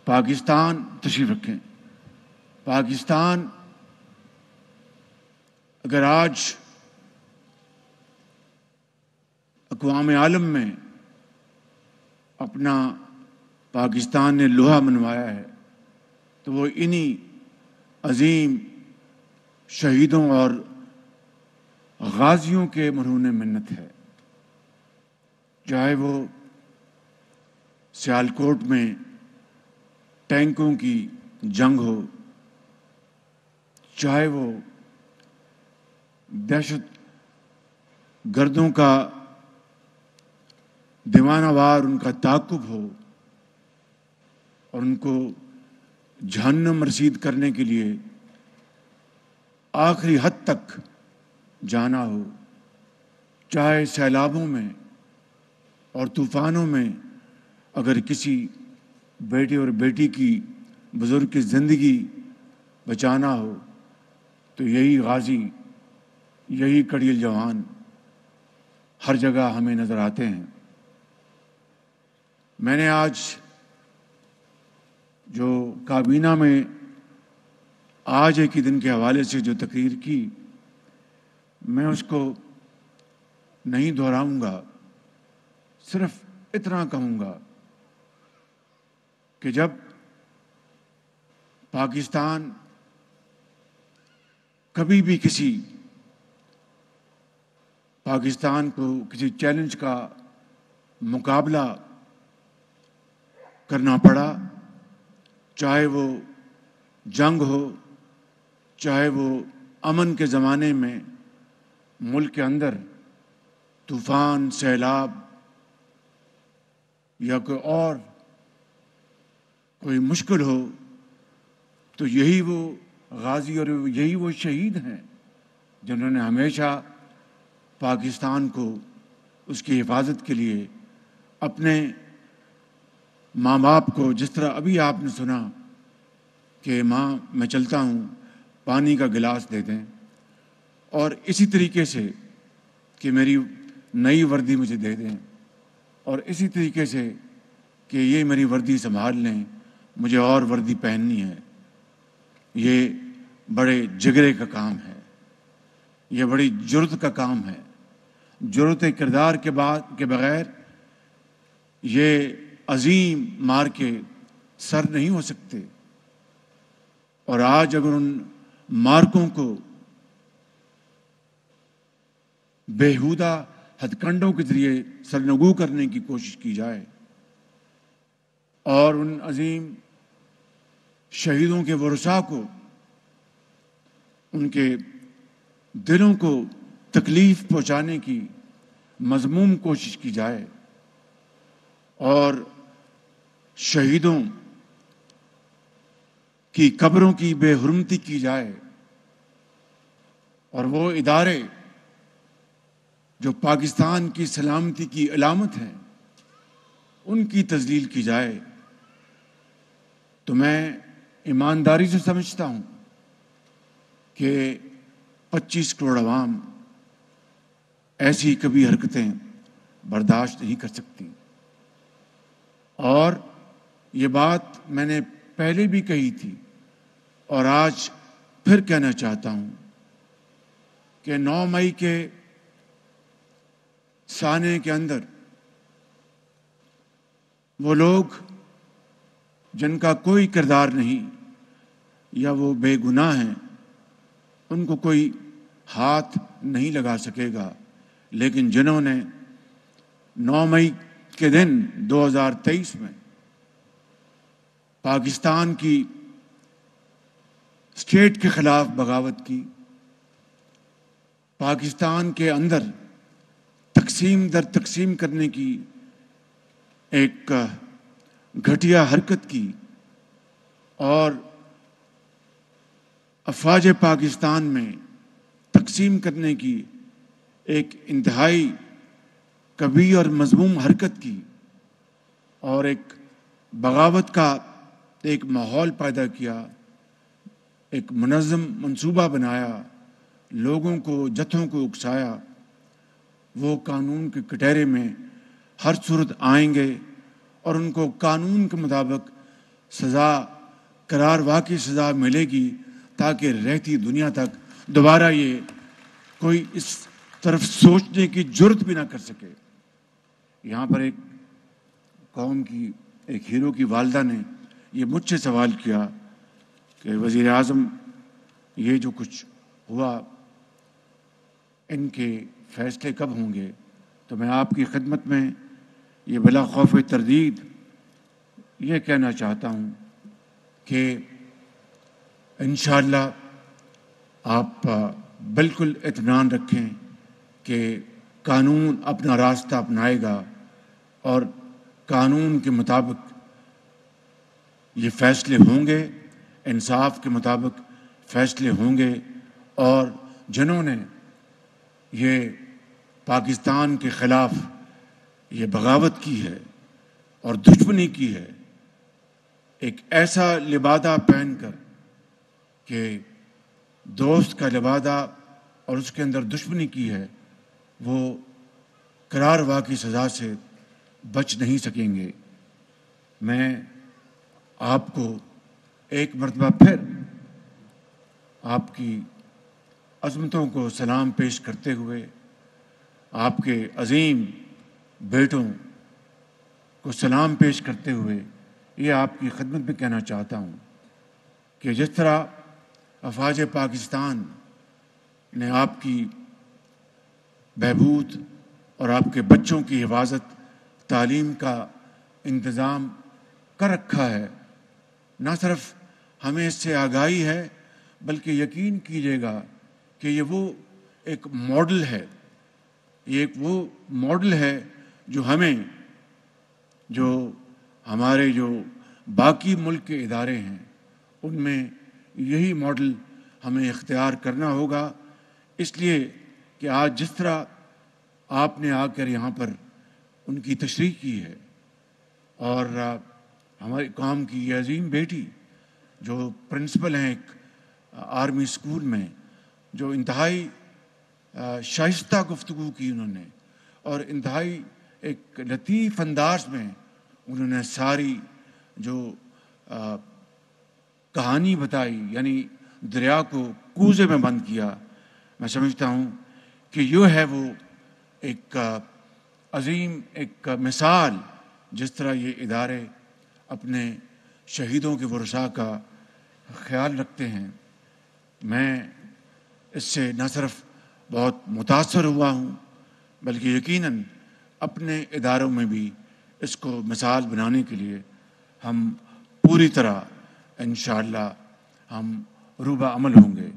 پاکستان تشریف رکھیں. پاکستان اگر آج اقوام عالم میں اپنا پاکستان نے لوہا منوایا ہے تو وہ انہی عظیم شہیدوں اور غازیوں کے مرہون منت ہے. چاہے وہ سیالکوٹ میں ٹینکوں کی جنگ ہو، چاہے وہ دہشت گردوں کا دیوانہ وار ان کا تعاقب ہو اور ان کو جہنم رسید کرنے کے لیے آخری حد تک جانا ہو، چاہے سیلابوں میں اور طوفانوں میں اگر کسی بیٹے اور بیٹی کی بزرگ کی زندگی بچانا ہو تو یہی غازی، یہی کڑیل جوان ہر جگہ ہمیں نظر آتے ہیں. میں نے آج جو کابینہ میں آج ایک ہی دن کے حوالے سے جو تقریر کی، میں اس کو نہیں دہراؤں گا، صرف اتنا کہوں گا کہ جب پاکستان کبھی بھی پاکستان کو کسی چیلنج کا مقابلہ کرنا پڑا، چاہے وہ جنگ ہو، چاہے وہ امن کے زمانے میں ملک کے اندر طوفان، سیلاب یا کوئی مشکل ہو، تو یہی وہ غازی اور یہی وہ شہید ہیں جنہوں نے ہمیشہ پاکستان کو اس کی حفاظت کے لیے اپنے ماں باپ کو، جس طرح ابھی آپ نے سنا کہ ماں میں چلتا ہوں پانی کا گلاس دے دیں، اور اسی طریقے سے کہ میری نئی وردی مجھے دے دیں، اور اسی طریقے سے کہ یہ میری وردی سنبھال لیں، مجھے اور وردی پہننی ہے. یہ بڑے جگرے کا کام ہے، یہ بڑی جرت کا کام ہے. جرت کردار کے بغیر یہ عظیم مار کے سر نہیں ہو سکتے. اور آج اگر ان مارکوں کو بیہودہ ہتھ کنڈوں کے ذریعے سرنگو کرنے کی کوشش کی جائے اور ان عظیم شہیدوں کے ورثاء کو، ان کے دلوں کو تکلیف پہنچانے کی مذموم کوشش کی جائے اور شہیدوں کی قبروں کی بے حرمتی کی جائے اور وہ ادارے جو پاکستان کی سلامتی کی علامت ہیں ان کی تذلیل کی جائے، تو میں ایمانداری سے سمجھتا ہوں کہ 25 کروڑ عوام ایسی کبھی حرکتیں برداشت نہیں کر سکتی. اور یہ بات میں نے پہلے بھی کہی تھی اور آج پھر کہنا چاہتا ہوں کہ 9 مئی کے سانے کے اندر وہ لوگ جن کا کوئی کردار نہیں یا وہ بے گناہ ہیں، ان کو کوئی ہاتھ نہیں لگا سکے گا، لیکن جنہوں نے 9 مئی کے دن 2023 میں پاکستان کی اسٹیٹ کے خلاف بغاوت کی، پاکستان کے اندر تقسیم در تقسیم کرنے کی ایک گھٹیا حرکت کی اور افواج پاکستان میں تقسیم کرنے کی ایک انتہائی کبیر اور مذموم حرکت کی اور ایک بغاوت کا ایک ماحول پیدا کیا، ایک منظم منصوبہ بنایا، لوگوں کو، جتھوں کو اکسایا، وہ قانون کے کٹہرے میں ہر صورت آئیں گے اور ان کو قانون کے مطابق سزا قرار واقعی سزا ملے گی تاکہ رہتی دنیا تک دوبارہ یہ کوئی اس طرف سوچنے کی جرت بھی نہ کر سکے۔ یہاں پر ایک قوم کی ایک ہیرو کی والدہ نے یہ مجھ سے سوال کیا کہ وزیر اعظم یہ جو کچھ ہوا ان کے فیصلے کب ہوں گے؟ تو میں آپ کی خدمت میں یہ بلا خوف تردید یہ کہنا چاہتا ہوں کہ انشاءاللہ آپ بالکل اطمینان رکھیں کہ قانون اپنا راستہ اپنائے گا اور قانون کے مطابق یہ فیصلے ہوں گے، انصاف کے مطابق فیصلے ہوں گے، اور جنہوں نے یہ پاکستان کے خلاف یہ بغاوت کی ہے اور دشمنی کی ہے، ایک ایسا لبادہ پہن کر کہ دوست کا لبادہ اور اس کے اندر دشمنی کی ہے، وہ قرار واقعی سزا سے بچ نہیں سکیں گے۔ میں آپ کو ایک مرتبہ پھر آپ کی عظمتوں کو سلام پیش کرتے ہوئے، آپ کے عظیم بیٹوں کو سلام پیش کرتے ہوئے یہ آپ کی خدمت میں کہنا چاہتا ہوں کہ جس طرح افواج پاکستان نے آپ کی بہبود اور آپ کے بچوں کی حفاظت تعلیم کا انتظام کر رکھا ہے، نہ صرف ہمیں اس سے آگاہی ہے بلکہ یقین کیجیے گا کہ یہ وہ ایک ماڈل ہے، یہ ایک وہ ماڈل ہے جو ہمیں، جو ہمارے جو باقی ملک کے ادارے ہیں ان میں یہی ماڈل ہمیں اختیار کرنا ہوگا۔ اس لیے کہ آج جس طرح آپ نے آ کر یہاں پر ان کی تشریح کی ہے، اور ہماری قوم کی یہ عظیم بیٹی جو پرنسپل ہیں ایک آرمی اسکول میں، جو انتہائی شائستہ گفتگو کی انہوں نے، اور انتہائی ایک لطیف انداز میں انہوں نے ساری جو کہانی بتائی، یعنی دریا کو کوزے میں بند کیا، میں سمجھتا ہوں کہ یہ ہے وہ ایک عظیم ایک مثال جس طرح یہ ادارے اپنے شہیدوں کے ورثاء کا خیال رکھتے ہیں۔ میں اس سے نہ صرف بہت متاثر ہوا ہوں بلکہ یقیناً اپنے اداروں میں بھی اس کو مثال بنانے کے لیے ہم پوری طرح انشاءاللہ ہم روبہ عمل ہوں گے۔